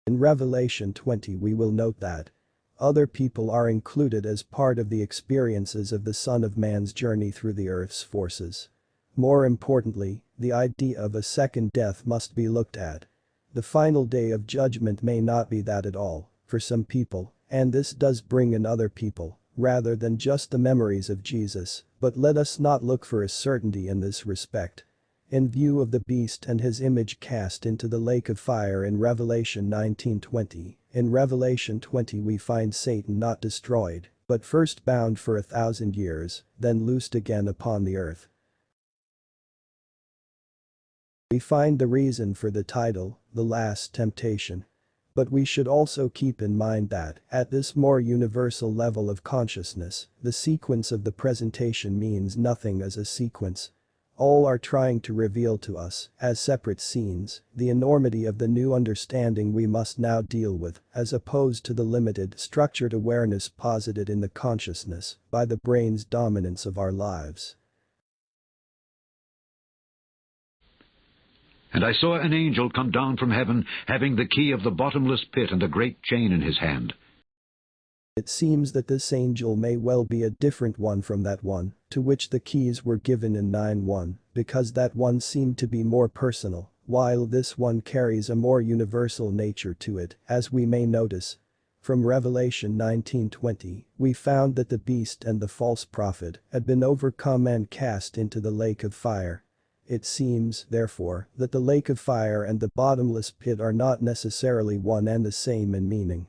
In Revelation 20 we will note that other people are included as part of the experiences of the Son of Man's journey through the earth's forces. More importantly, the idea of a second death must be looked at. The final day of judgment may not be that at all, for some people, and this does bring in other people, rather than just the memories of Jesus, but let us not look for a certainty in this respect. In view of the beast and his image cast into the lake of fire in Revelation 19:20, in Revelation 20 we find Satan not destroyed, but first bound for 1,000 years, then loosed again upon the earth. We find the reason for the title, The Last Temptation. But we should also keep in mind that, at this more universal level of consciousness, the sequence of the presentation means nothing as a sequence. All are trying to reveal to us, as separate scenes, the enormity of the new understanding we must now deal with, as opposed to the limited, structured awareness posited in the consciousness by the brain's dominance of our lives. And I saw an angel come down from heaven, having the key of the bottomless pit and a great chain in his hand. It seems that this angel may well be a different one from that one, to which the keys were given in 9:1, because that one seemed to be more personal, while this one carries a more universal nature to it, as we may notice. From Revelation 19:20, we found that the beast and the false prophet had been overcome and cast into the lake of fire. It seems, therefore, that the lake of fire and the bottomless pit are not necessarily one and the same in meaning.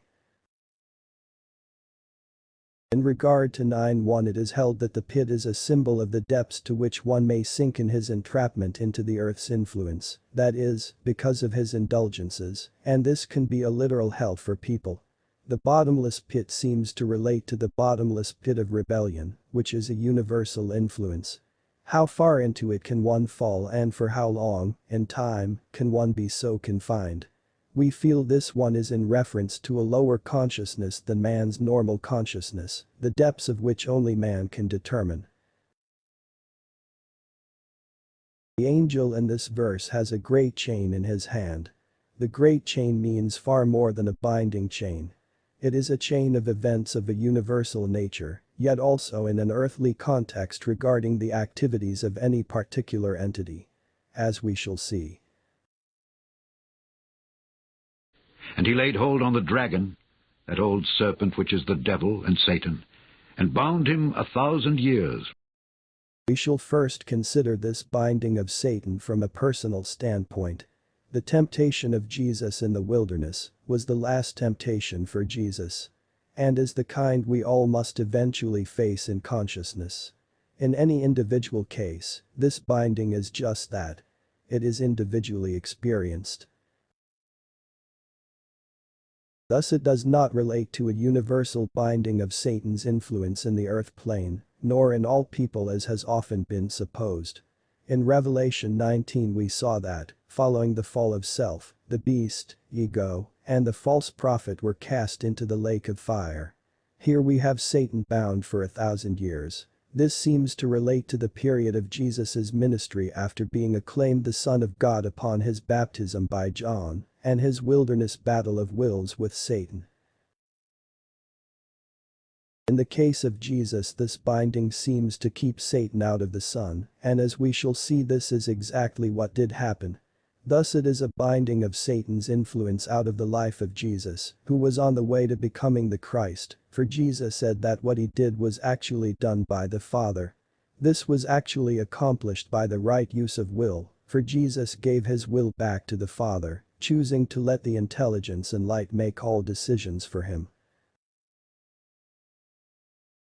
In regard to 9:1 it is held that the pit is a symbol of the depths to which one may sink in his entrapment into the earth's influence, that is, because of his indulgences, and this can be a literal hell for people. The bottomless pit seems to relate to the bottomless pit of rebellion, which is a universal influence. How far into it can one fall and for how long, in time, can one be so confined? We feel this one is in reference to a lower consciousness than man's normal consciousness, the depths of which only man can determine. The angel in this verse has a great chain in his hand. The great chain means far more than a binding chain. It is a chain of events of a universal nature, yet also in an earthly context regarding the activities of any particular entity. As we shall see. And he laid hold on the dragon, that old serpent which is the devil and Satan, and bound him 1,000 years. We shall first consider this binding of Satan from a personal standpoint. The temptation of Jesus in the wilderness was the last temptation for Jesus. And is the kind we all must eventually face in consciousness. In any individual case, this binding is just that. It is individually experienced. Thus it does not relate to a universal binding of Satan's influence in the earth plane, nor in all people as has often been supposed. In Revelation 19 we saw that, following the fall of self, the beast, ego, and the false prophet were cast into the lake of fire. Here we have Satan bound for 1,000 years. This seems to relate to the period of Jesus' ministry after being acclaimed the Son of God upon his baptism by John, and his wilderness battle of wills with Satan. In the case of Jesus this binding seems to keep Satan out of the sun, and as we shall see this is exactly what did happen. Thus it is a binding of Satan's influence out of the life of Jesus, who was on the way to becoming the Christ, for Jesus said that what he did was actually done by the Father. This was actually accomplished by the right use of will, for Jesus gave his will back to the Father, choosing to let the intelligence and light make all decisions for him.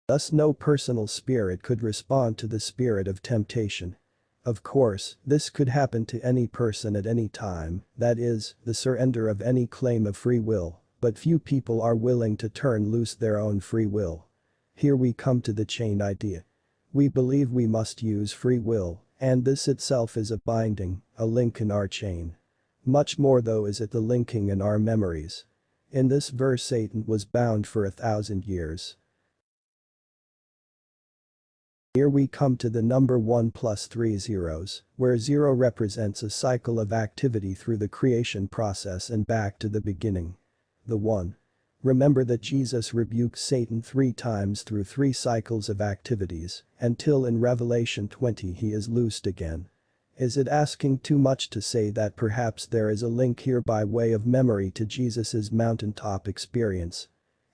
Thus no personal spirit could respond to the spirit of temptation. Of course, this could happen to any person at any time, that is, the surrender of any claim of free will, but few people are willing to turn loose their own free will. Here we come to the chain idea. We believe we must use free will, and this itself is a binding, a link in our chain. Much more though is it the linking in our memories. In this verse Satan was bound for 1,000 years. Here we come to the number 1 plus 3 zeros, where 0 represents a cycle of activity through the creation process and back to the beginning. The 1. Remember that Jesus rebukes Satan 3 times through 3 cycles of activities, until in Revelation 20 he is loosed again. Is it asking too much to say that perhaps there is a link here by way of memory to Jesus's mountaintop experience?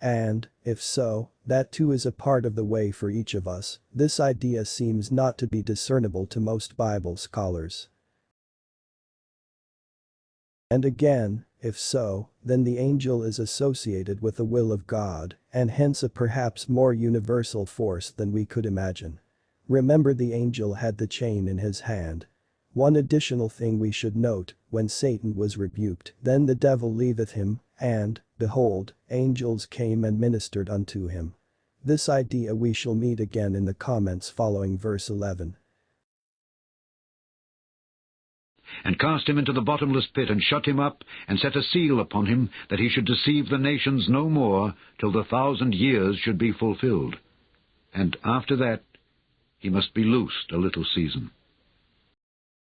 And, if so, that too is a part of the way for each of us. This idea seems not to be discernible to most Bible scholars. And again, if so, then the angel is associated with the will of God, and hence a perhaps more universal force than we could imagine. Remember, the angel had the chain in his hand. One additional thing we should note: when Satan was rebuked, then the devil leaveth him, and, behold, angels came and ministered unto him. This idea we shall meet again in the comments following verse 11. And cast him into the bottomless pit, and shut him up, and set a seal upon him, that he should deceive the nations no more, till the 1,000 years should be fulfilled. And after that he must be loosed a little season.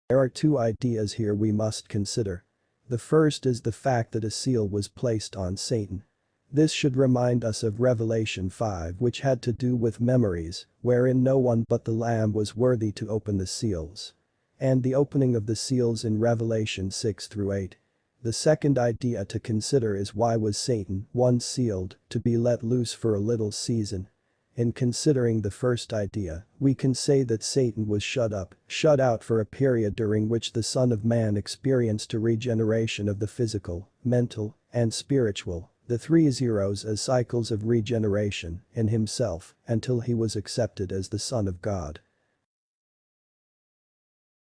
There are 2 ideas here we must consider. The first is the fact that a seal was placed on Satan. This should remind us of Revelation 5, which had to do with memories, wherein no one but the Lamb was worthy to open the seals. And the opening of the seals in Revelation 6 through 8. The second idea to consider is, why was Satan, once sealed, to be let loose for a little season? In considering the first idea, we can say that Satan was shut out for a period during which the Son of Man experienced a regeneration of the physical, mental, and spiritual, the 3 zeros as cycles of regeneration, in himself, until he was accepted as the Son of God.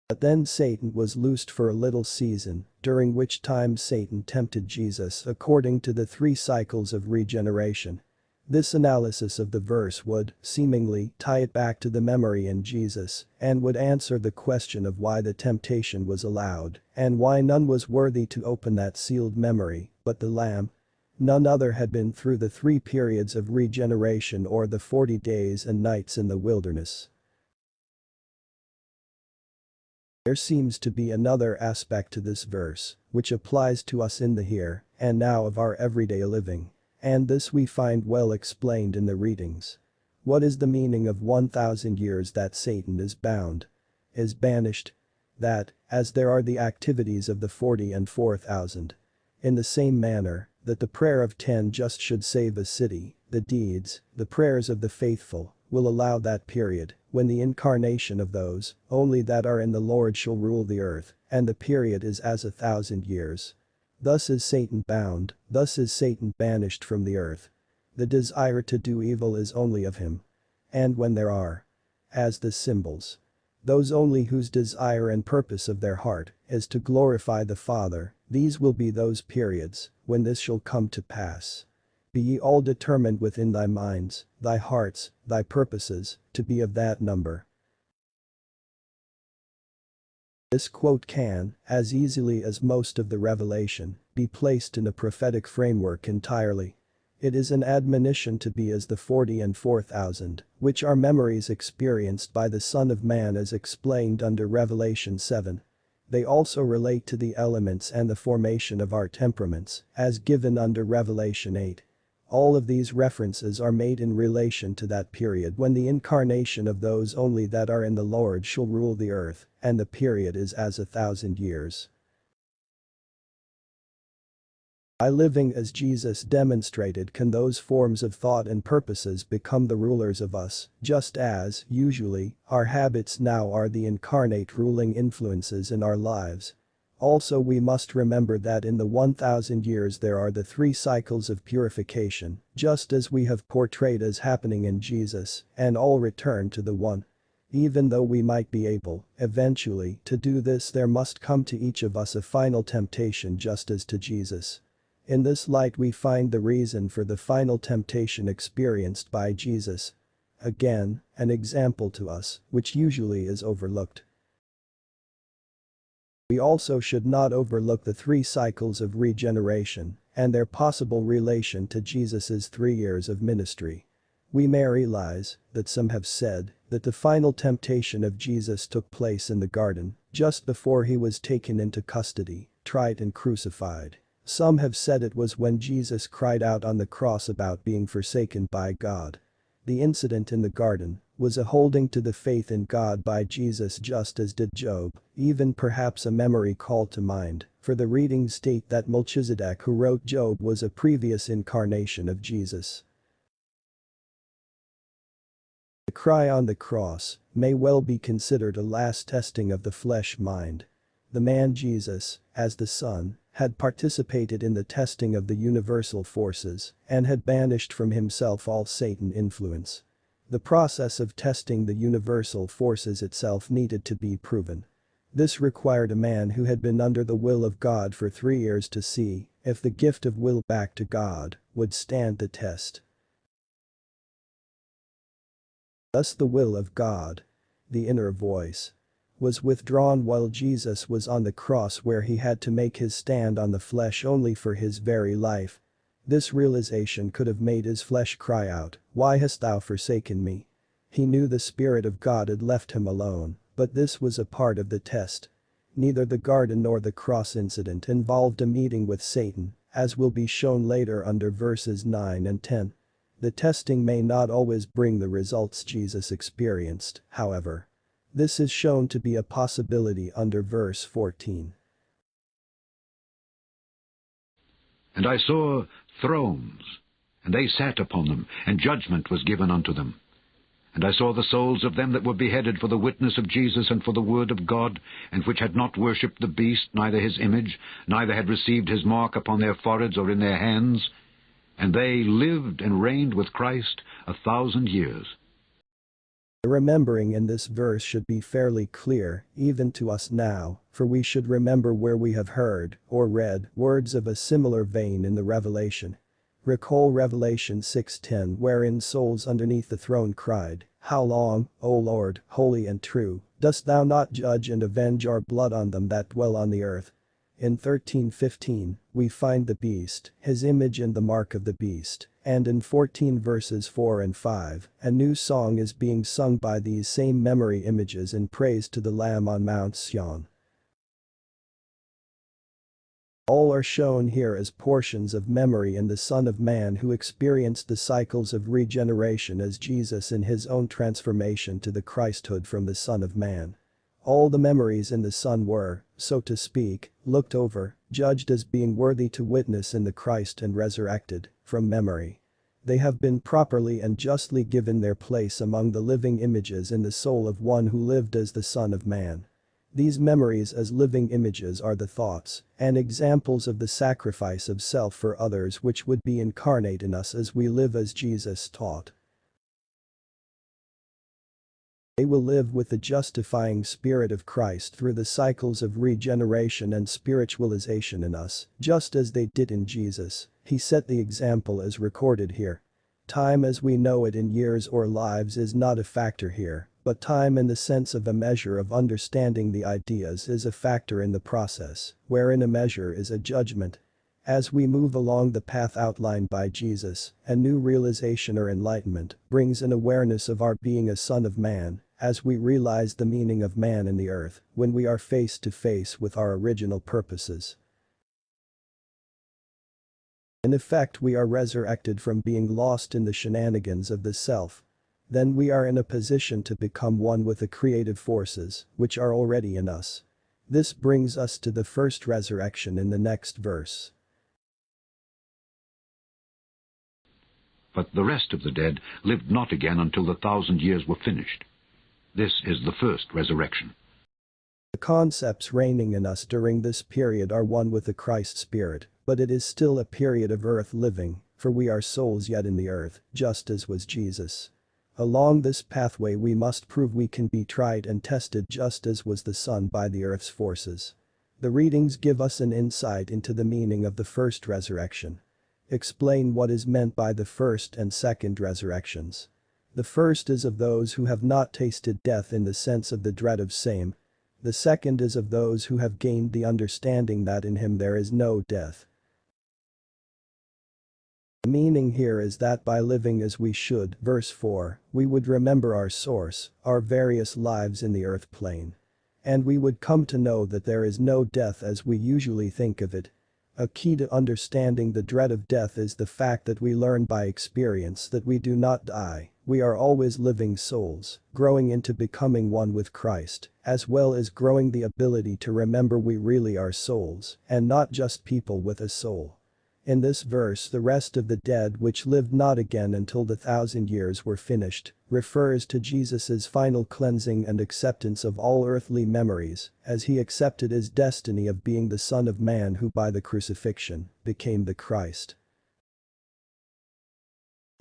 But then Satan was loosed for a little season, during which time Satan tempted Jesus according to the 3 cycles of regeneration. This analysis of the verse would, seemingly, tie it back to the memory in Jesus, and would answer the question of why the temptation was allowed, and why none was worthy to open that sealed memory, but the Lamb. None other had been through the 3 periods of regeneration or the 40 days and nights in the wilderness. There seems to be another aspect to this verse, which applies to us in the here and now of our everyday living. And this we find well explained in the readings. What is the meaning of 1,000 years that Satan is bound? Is banished? That, as there are the activities of the 40 and 4,000. In the same manner, that the prayer of 10 just should save a city, the deeds, the prayers of the faithful, will allow that period, when the incarnation of those, only that are in the Lord shall rule the earth, and the period is as 1,000 years. Thus is Satan bound, thus is Satan banished from the earth. The desire to do evil is only of him. And when there are, as the symbols, those only whose desire and purpose of their heart is to glorify the Father, these will be those periods, when this shall come to pass. Be ye all determined within thy minds, thy hearts, thy purposes, to be of that number. This quote can, as easily as most of the Revelation, be placed in a prophetic framework entirely. It is an admonition to be as the 40 and 4,000, which are memories experienced by the Son of Man as explained under Revelation 7. They also relate to the elements and the formation of our temperaments, as given under Revelation 8. All of these references are made in relation to that period when the incarnation of those only that are in the Lord shall rule the earth, and the period is as 1,000 years. By living as Jesus demonstrated, can those forms of thought and purposes become the rulers of us, just as, usually, our habits now are the incarnate ruling influences in our lives. Also, we must remember that in the 1,000 years there are the 3 cycles of purification, just as we have portrayed as happening in Jesus, and all return to the one. Even though we might be able, eventually, to do this, there must come to each of us a final temptation just as to Jesus. In this light we find the reason for the final temptation experienced by Jesus. Again, an example to us, which usually is overlooked. We also should not overlook the 3 cycles of regeneration and their possible relation to Jesus's 3 years of ministry. We may realize that some have said that the final temptation of Jesus took place in the garden, just before he was taken into custody, tried and crucified. Some have said it was when Jesus cried out on the cross about being forsaken by God. The incident in the garden was a holding to the faith in God by Jesus, just as did Job, even perhaps a memory called to mind, for the readings state that Melchizedek who wrote Job was a previous incarnation of Jesus. The cry on the cross may well be considered a last testing of the flesh mind. The man Jesus, as the Son, had participated in the testing of the universal forces and had banished from himself all Satan influence. The process of testing the universal forces itself needed to be proven. This required a man who had been under the will of God for 3 years to see if the gift of will back to God would stand the test. Thus the will of God, the inner voice, was withdrawn while Jesus was on the cross, where he had to make his stand on the flesh only for his very life. This realization could have made his flesh cry out, "Why hast thou forsaken me?" He knew the Spirit of God had left him alone, but this was a part of the test. Neither the garden nor the cross incident involved a meeting with Satan, as will be shown later under verses 9 and 10. The testing may not always bring the results Jesus experienced, however. This is shown to be a possibility under verse 14. And I saw thrones, and they sat upon them, and judgment was given unto them. And I saw the souls of them that were beheaded for the witness of Jesus and for the word of God, and which had not worshipped the beast, neither his image, neither had received his mark upon their foreheads or in their hands. And they lived and reigned with Christ 1,000 years. The remembering in this verse should be fairly clear, even to us now, for we should remember where we have heard or read words of a similar vein in the Revelation. Recall Revelation 6:10, wherein souls underneath the throne cried, "How long, O Lord, holy and true, dost thou not judge and avenge our blood on them that dwell on the earth?" In 13:15, we find the beast, his image and the mark of the beast, and in 14 verses 4 and 5, a new song is being sung by these same memory images in praise to the Lamb on Mount Sion. All are shown here as portions of memory in the Son of Man who experienced the cycles of regeneration as Jesus in his own transformation to the Christhood from the Son of Man. All the memories in the Son were, so to speak, looked over, judged as being worthy to witness in the Christ and resurrected, from memory. They have been properly and justly given their place among the living images in the soul of one who lived as the Son of Man. These memories as living images are the thoughts and examples of the sacrifice of self for others which would be incarnate in us as we live as Jesus taught. They will live with the justifying Spirit of Christ through the cycles of regeneration and spiritualization in us, just as they did in Jesus. He set the example as recorded here. Time as we know it in years or lives is not a factor here, but time in the sense of a measure of understanding the ideas is a factor in the process, wherein a measure is a judgment. As we move along the path outlined by Jesus, a new realization or enlightenment brings an awareness of our being a son of man, as we realize the meaning of man in the earth when we are face to face with our original purposes. In effect, we are resurrected from being lost in the shenanigans of the self. Then we are in a position to become one with the creative forces, which are already in us. This brings us to the first resurrection in the next verse. But the rest of the dead lived not again until the 1,000 years were finished. This is the first resurrection. The concepts reigning in us during this period are one with the Christ Spirit, but it is still a period of earth living, for we are souls yet in the earth, just as was Jesus. Along this pathway we must prove we can be tried and tested just as was the Son by the earth's forces. The readings give us an insight into the meaning of the first resurrection. Explain what is meant by the first and second resurrections. The first is of those who have not tasted death in the sense of the dread of same. The second is of those who have gained the understanding that in him there is no death. The meaning here is that by living as we should, verse 4, we would remember our source, our various lives in the earth plane. And we would come to know that there is no death as we usually think of it. A key to understanding the dread of death is the fact that we learn by experience that we do not die, we are always living souls, growing into becoming one with Christ, as well as growing the ability to remember we really are souls, and not just people with a soul. In this verse the rest of the dead which lived not again until the 1,000 years were finished, refers to Jesus's final cleansing and acceptance of all earthly memories, as he accepted his destiny of being the Son of Man who by the crucifixion, became the Christ.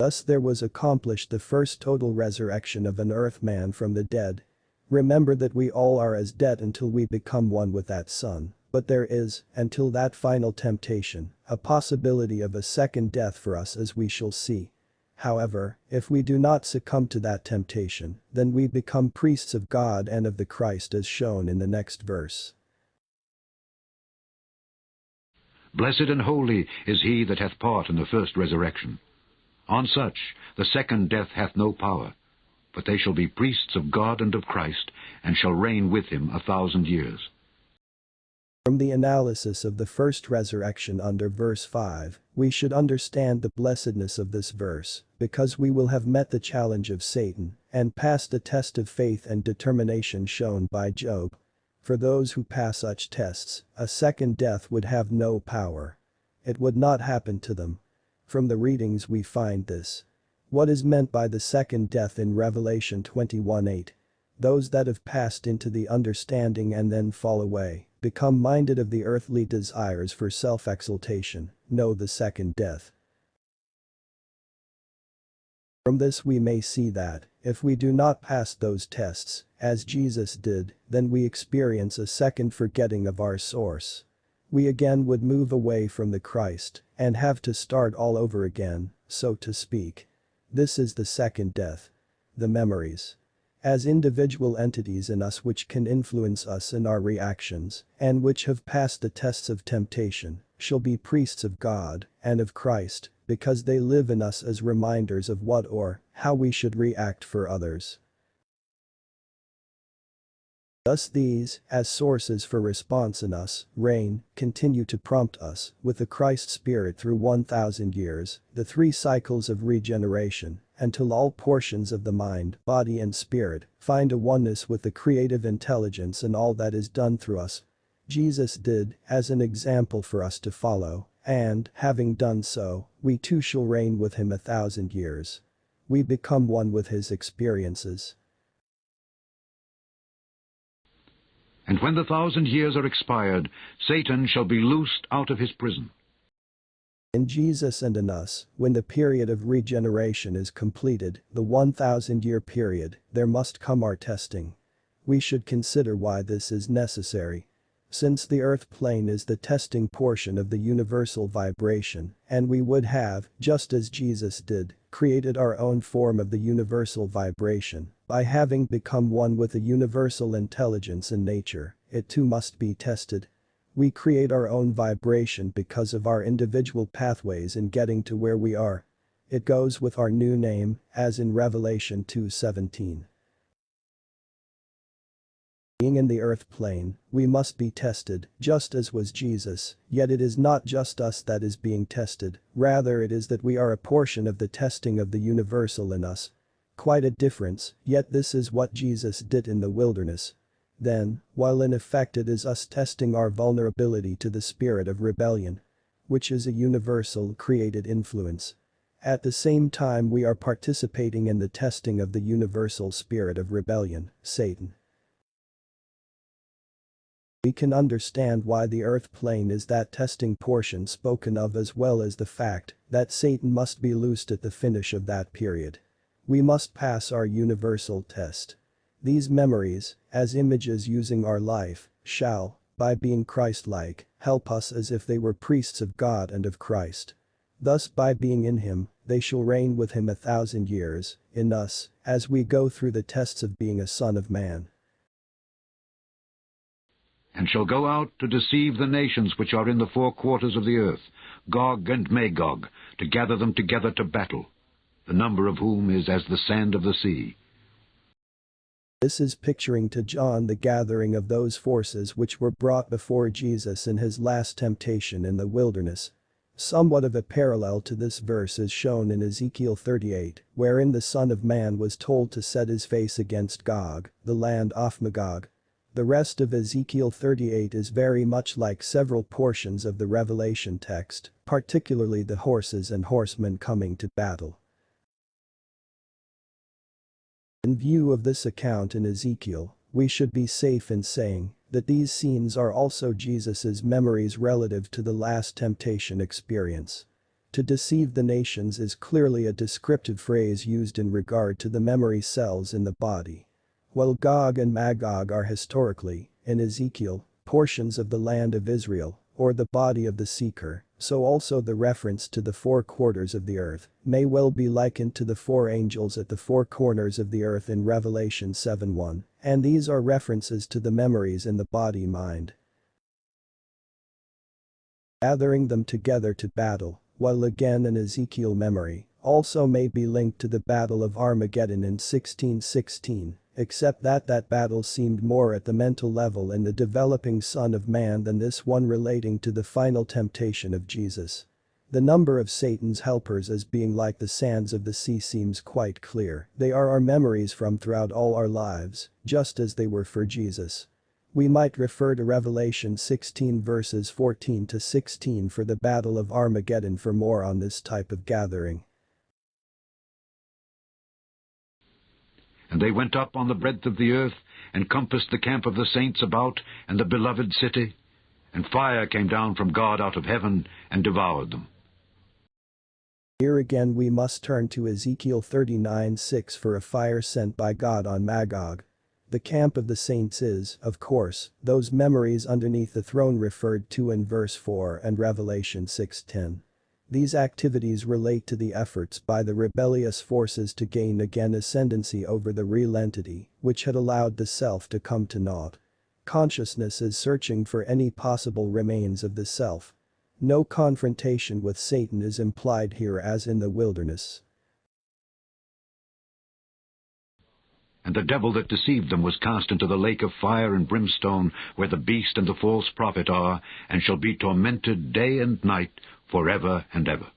Thus there was accomplished the first total resurrection of an earth man from the dead. Remember that we all are as dead until we become one with that Son. But there is, until that final temptation, a possibility of a second death for us as we shall see. However, if we do not succumb to that temptation, then we become priests of God and of the Christ as shown in the next verse. Blessed and holy is he that hath part in the first resurrection. On such the second death hath no power, but they shall be priests of God and of Christ, and shall reign with him 1,000 years. From the analysis of the first resurrection under verse 5, we should understand the blessedness of this verse, because we will have met the challenge of Satan, and passed the test of faith and determination shown by Job. For those who pass such tests, a second death would have no power. It would not happen to them. From the readings we find this. What is meant by the second death in Revelation 21:8? Those that have passed into the understanding and then fall away, become minded of the earthly desires for self-exaltation, know the second death. From this we may see that, if we do not pass those tests, as Jesus did, then we experience a second forgetting of our source. We again would move away from the Christ, and have to start all over again, so to speak. This is the second death. The memories. As individual entities in us which can influence us in our reactions, and which have passed the tests of temptation, shall be priests of God, and of Christ, because they live in us as reminders of what or how we should react for others. Thus these, as sources for response in us, continue to prompt us, with the Christ Spirit through 1,000 years, the 3 cycles of regeneration, until all portions of the mind, body and spirit, find a oneness with the creative intelligence in all that is done through us. Jesus did, as an example for us to follow, and, having done so, we too shall reign with him 1,000 years. We become one with his experiences. And when the 1,000 years are expired, Satan shall be loosed out of his prison. In Jesus and in us, when the period of regeneration is completed, the 1,000-year period, there must come our testing. We should consider why this is necessary. Since the earth plane is the testing portion of the universal vibration, and we would have, just as Jesus did, created our own form of the universal vibration, by having become one with the universal intelligence in nature, it too must be tested. We create our own vibration because of our individual pathways in getting to where we are. It goes with our new name, as in Revelation 2:17. Being in the earth plane, we must be tested, just as was Jesus, yet it is not just us that is being tested, rather it is that we are a portion of the testing of the universal in us. Quite a difference, yet this is what Jesus did in the wilderness. Then, while in effect it is us testing our vulnerability to the spirit of rebellion, which is a universal created influence. At the same time we are participating in the testing of the universal spirit of rebellion, Satan. We can understand why the earth plane is that testing portion spoken of, as well as the fact that Satan must be loosed at the finish of that period. We must pass our universal test. These memories, as images using our life, shall, by being Christ-like, help us as if they were priests of God and of Christ. Thus by being in him, they shall reign with him 1,000 years, in us, as we go through the tests of being a son of man. and shall go out to deceive the nations which are in the four quarters of the earth, Gog and Magog, to gather them together to battle, the number of whom is as the sand of the sea. This is picturing to John the gathering of those forces which were brought before Jesus in his last temptation in the wilderness. Somewhat of a parallel to this verse is shown in Ezekiel 38, wherein the Son of Man was told to set his face against Gog, the land of Magog. The rest of Ezekiel 38 is very much like several portions of the Revelation text, particularly the horses and horsemen coming to battle. In view of this account in Ezekiel, we should be safe in saying that these scenes are also Jesus's memories relative to the last temptation experience. To deceive the nations is clearly a descriptive phrase used in regard to the memory cells in the body. While Gog and Magog are historically, in Ezekiel, portions of the land of Israel, or the body of the seeker, so also the reference to the four quarters of the earth may well be likened to the four angels at the four corners of the earth in Revelation 7:1, and these are references to the memories in the body-mind. Gathering them together to battle, while again an Ezekiel memory, also may be linked to the Battle of Armageddon in 1616, except that that battle seemed more at the mental level in the developing Son of Man than this one relating to the final temptation of Jesus. The number of Satan's helpers as being like the sands of the sea seems quite clear. They are our memories from throughout all our lives, just as they were for Jesus. We might refer to Revelation 16 verses 14 to 16 for the Battle of Armageddon for more on this type of gathering. And they went up on the breadth of the earth, and compassed the camp of the saints about, and the beloved city. And fire came down from God out of heaven, and devoured them. Here again we must turn to Ezekiel 39:6 for a fire sent by God on Magog. The camp of the saints is, of course, those memories underneath the throne referred to in verse 4 and Revelation 6:10. These activities relate to the efforts by the rebellious forces to gain again ascendancy over the real entity, which had allowed the self to come to naught. Consciousness is searching for any possible remains of the self. No confrontation with Satan is implied here as in the wilderness. And the devil that deceived them was cast into the lake of fire and brimstone, where the beast and the false prophet are, and shall be tormented day and night forever and ever.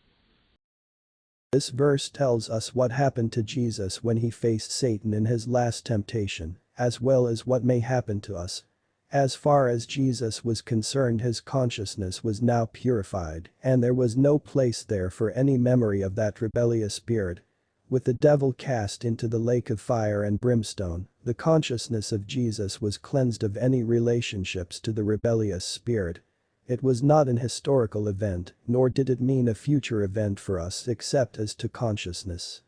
This verse tells us what happened to Jesus when he faced Satan in his last temptation, as well as what may happen to us. As far as Jesus was concerned, his consciousness was now purified, and there was no place there for any memory of that rebellious spirit. With the devil cast into the lake of fire and brimstone, the consciousness of Jesus was cleansed of any relationships to the rebellious spirit. It was not an historical event, nor did it mean a future event for us except as to consciousness.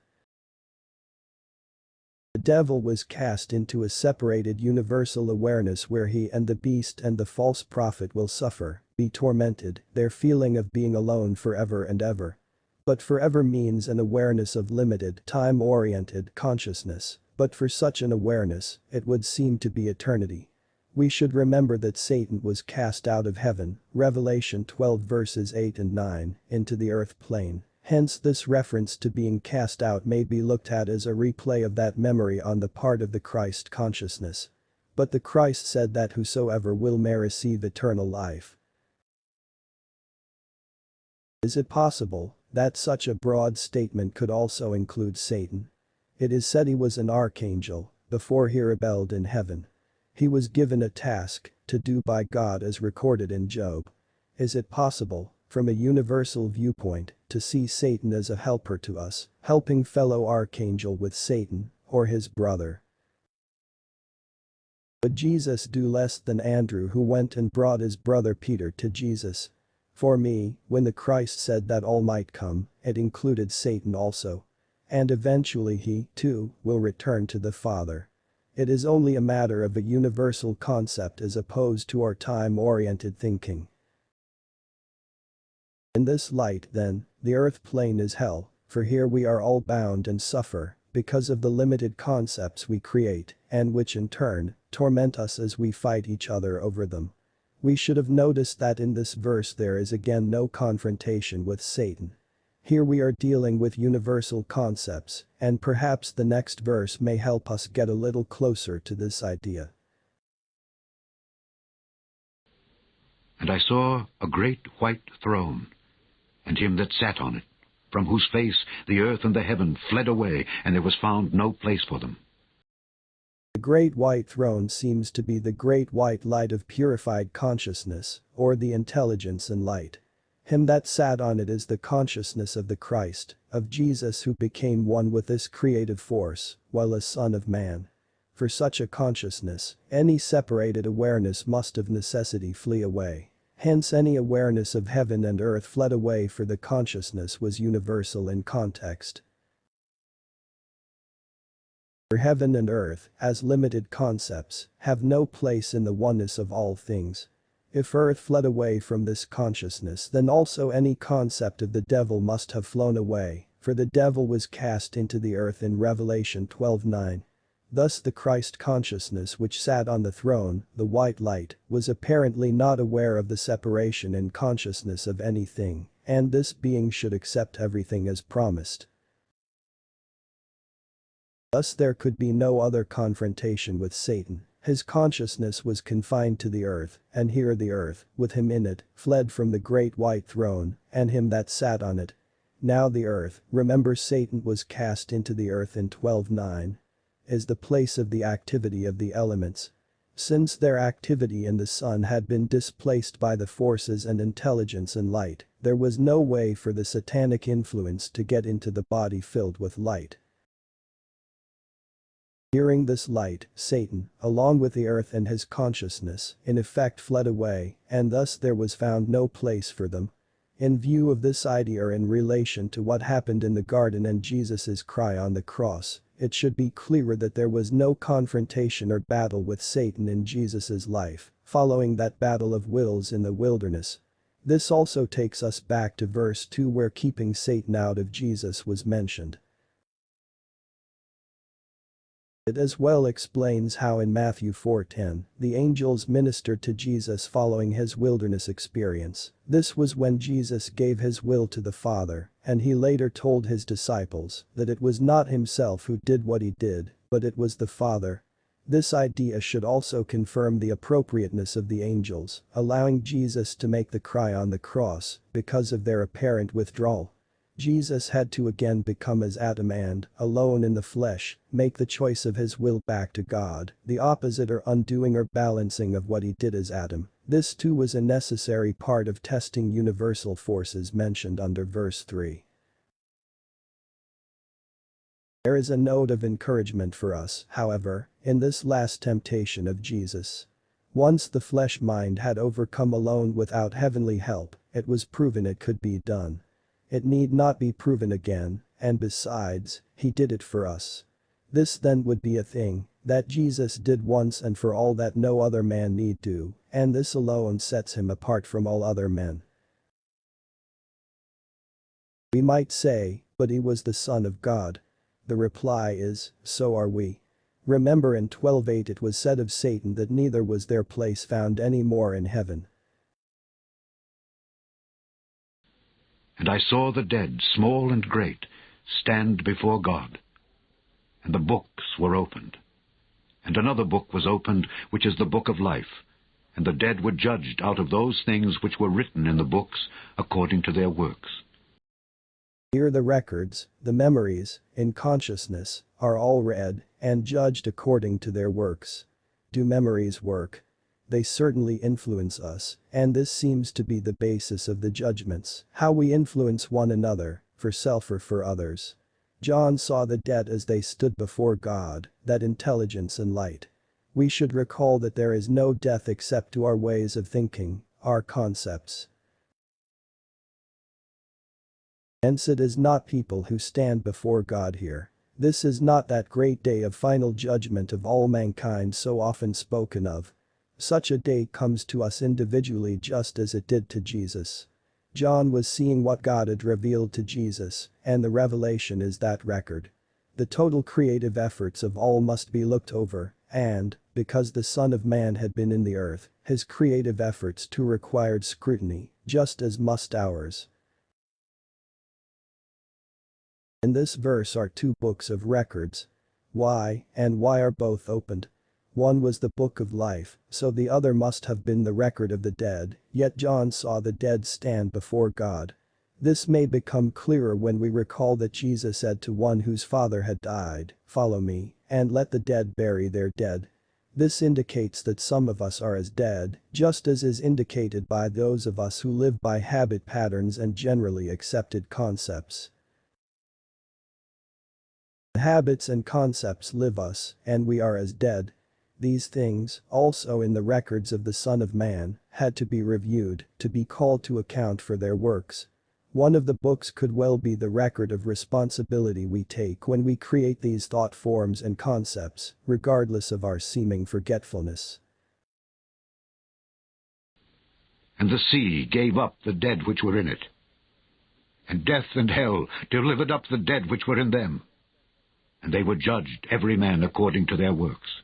The devil was cast into a separated universal awareness where he and the beast and the false prophet will suffer, be tormented, their feeling of being alone forever and ever. But forever means an awareness of limited, time-oriented consciousness, but for such an awareness, it would seem to be eternity. We should remember that Satan was cast out of heaven, Revelation 12 verses 8 and 9, into the earth plane. Hence this reference to being cast out may be looked at as a replay of that memory on the part of the Christ consciousness. But the Christ said that whosoever will may receive eternal life. Is it possible that such a broad statement could also include Satan? It is said he was an archangel before he rebelled in heaven. He was given a task to do by God as recorded in Job. Is it possible, from a universal viewpoint, to see Satan as a helper to us, helping fellow archangel with Satan, or his brother? Would Jesus do less than Andrew, who went and brought his brother Peter to Jesus? For me, when the Christ said that all might come, it included Satan also. And eventually he, too, will return to the Father. It is only a matter of a universal concept as opposed to our time-oriented thinking. In this light, then, the earth plane is hell, for here we are all bound and suffer, because of the limited concepts we create, and which in turn, torment us as we fight each other over them. We should have noticed that in this verse there is again no confrontation with Satan. Here we are dealing with universal concepts, and perhaps the next verse may help us get a little closer to this idea. And I saw a great white throne, and him that sat on it, from whose face the earth and the heaven fled away, and there was found no place for them. The great white throne seems to be the great white light of purified consciousness, or the intelligence and light. Him that sat on it is the consciousness of the Christ, of Jesus who became one with this creative force, while a Son of Man. For such a consciousness, any separated awareness must of necessity flee away. Hence any awareness of heaven and earth fled away, for the consciousness was universal in context. For heaven and earth, as limited concepts, have no place in the oneness of all things. If earth fled away from this consciousness, then also any concept of the devil must have flown away, for the devil was cast into the earth in Revelation 12:9. Thus the Christ consciousness which sat on the throne, the white light, was apparently not aware of the separation in consciousness of anything, and this being should accept everything as promised. Thus there could be no other confrontation with Satan. His consciousness was confined to the earth, and here the earth, with him in it, fled from the great white throne, and him that sat on it. Now the earth, remember Satan was cast into the earth in 12:9, is the place of the activity of the elements. Since their activity in the sun had been displaced by the forces and intelligence and light, there was no way for the satanic influence to get into the body filled with light. Hearing this light, Satan, along with the earth and his consciousness, in effect fled away, and thus there was found no place for them. In view of this idea in relation to what happened in the garden and Jesus's cry on the cross, it should be clearer that there was no confrontation or battle with Satan in Jesus's life, following that battle of wills in the wilderness. This also takes us back to verse 2 where keeping Satan out of Jesus was mentioned. It as well explains how in Matthew 4:10, the angels ministered to Jesus following his wilderness experience. This was when Jesus gave his will to the Father, and he later told his disciples that it was not himself who did what he did, but it was the Father. This idea should also confirm the appropriateness of the angels, allowing Jesus to make the cry on the cross because of their apparent withdrawal. Jesus had to again become as Adam and, alone in the flesh, make the choice of his will back to God, the opposite or undoing or balancing of what he did as Adam. This too was a necessary part of testing universal forces mentioned under verse 3. There is a note of encouragement for us, however, in this last temptation of Jesus. Once the flesh mind had overcome alone without heavenly help, it was proven it could be done. It need not be proven again, and besides, he did it for us. This then would be a thing that Jesus did once and for all that no other man need do, and this alone sets him apart from all other men. We might say, but he was the Son of God. The reply is, so are we. Remember in 12:8 it was said of Satan that neither was there place found any more in heaven. And I saw the dead, small and great, stand before God. And the books were opened. And another book was opened, which is the book of life. And the dead were judged out of those things which were written in the books, according to their works. Here the records, the memories, in consciousness, are all read and judged according to their works. Do memories work? They certainly influence us, and this seems to be the basis of the judgments, how we influence one another, for self or for others. John saw the dead as they stood before God, that intelligence and light. We should recall that there is no death except to our ways of thinking, our concepts. Hence it is not people who stand before God here. This is not that great day of final judgment of all mankind so often spoken of. Such a day comes to us individually just as it did to Jesus. John was seeing what God had revealed to Jesus, and the revelation is that record. The total creative efforts of all must be looked over, and, because the Son of Man had been in the earth, his creative efforts too required scrutiny, just as must ours. In this verse are two books of records. Why and why are both opened? One was the book of life, so the other must have been the record of the dead, yet John saw the dead stand before God. This may become clearer when we recall that Jesus said to one whose father had died, "Follow me, and let the dead bury their dead." This indicates that some of us are as dead, just as is indicated by those of us who live by habit patterns and generally accepted concepts. Habits and concepts live us, and we are as dead. These things, also in the records of the Son of Man, had to be reviewed, to be called to account for their works. One of the books could well be the record of responsibility we take when we create these thought forms and concepts, regardless of our seeming forgetfulness. And the sea gave up the dead which were in it, and death and hell delivered up the dead which were in them, and they were judged every man according to their works.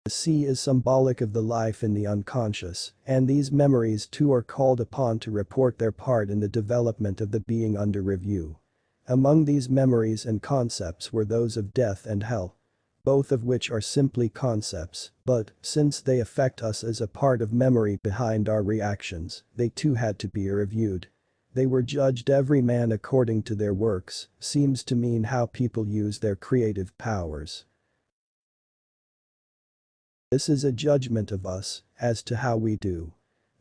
The sea is symbolic of the life in the unconscious, and these memories too are called upon to report their part in the development of the being under review. Among these memories and concepts were those of death and hell. Both of which are simply concepts, but, since they affect us as a part of memory behind our reactions, they too had to be reviewed. They were judged every man according to their works, seems to mean how people use their creative powers. This is a judgment of us, as to how we do.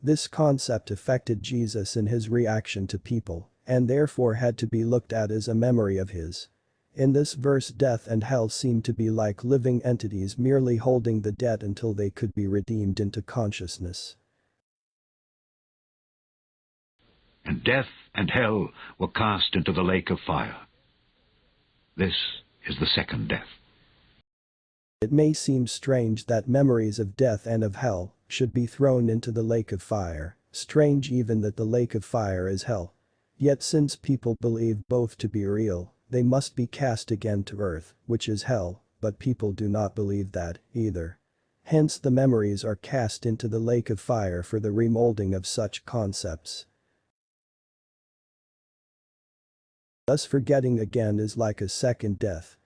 This concept affected Jesus in his reaction to people, and therefore had to be looked at as a memory of his. In this verse death and hell seem to be like living entities merely holding the dead until they could be redeemed into consciousness. And death and hell were cast into the lake of fire. This is the second death. It may seem strange that memories of death and of hell should be thrown into the lake of fire, strange even that the lake of fire is hell. Yet since people believe both to be real, they must be cast again to earth, which is hell, but people do not believe that, either. Hence the memories are cast into the lake of fire for the remolding of such concepts. Thus forgetting again is like a second death.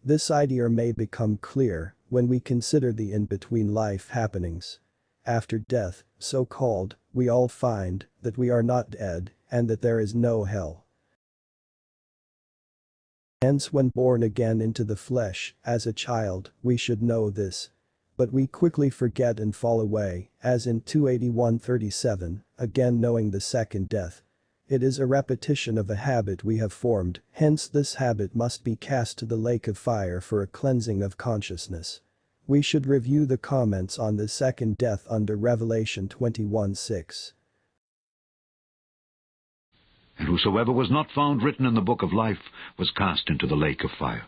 This idea may become clear when we consider the in-between life happenings. After death, so called, we all find that we are not dead and that there is no hell. Hence when born again into the flesh, as a child, we should know this. But we quickly forget and fall away, as in 281:37, again knowing the second death. It is a repetition of a habit we have formed, hence this habit must be cast to the lake of fire for a cleansing of consciousness. We should review the comments on the second death under Revelation 21:6. And whosoever was not found written in the book of life was cast into the lake of fire.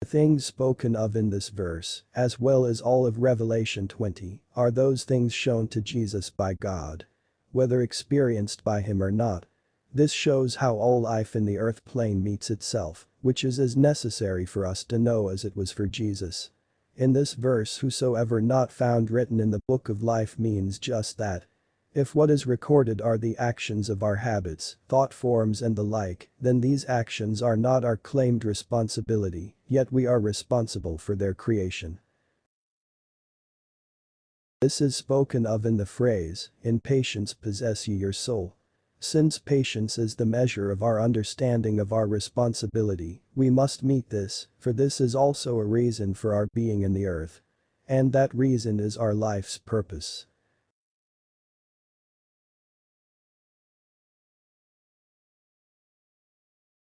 The things spoken of in this verse, as well as all of Revelation 20, are those things shown to Jesus by God. Whether experienced by him or not. This shows how all life in the earth plane meets itself, which is as necessary for us to know as it was for Jesus. In this verse whosoever not found written in the book of life means just that. If what is recorded are the actions of our habits, thought forms and the like, then these actions are not our claimed responsibility, yet we are responsible for their creation. This is spoken of in the phrase, "In patience possess ye your soul." Since patience is the measure of our understanding of our responsibility, we must meet this, for this is also a reason for our being in the earth. And that reason is our life's purpose.